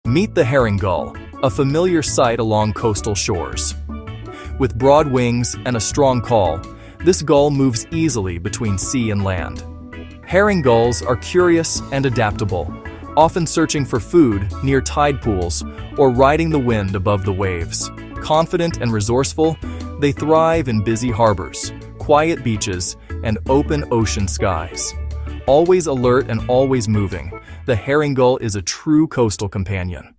Meet the herring gull, a familiar sight along coastal shores. With broad wings and a strong call, this gull moves easily between sea and land. Herring gulls are curious and adaptable, often searching for food near tide pools or riding the wind above the waves. Confident and resourceful, they thrive in busy harbors, quiet beaches, and open ocean skies. Always alert and always moving, the herring gull is a true coastal companion.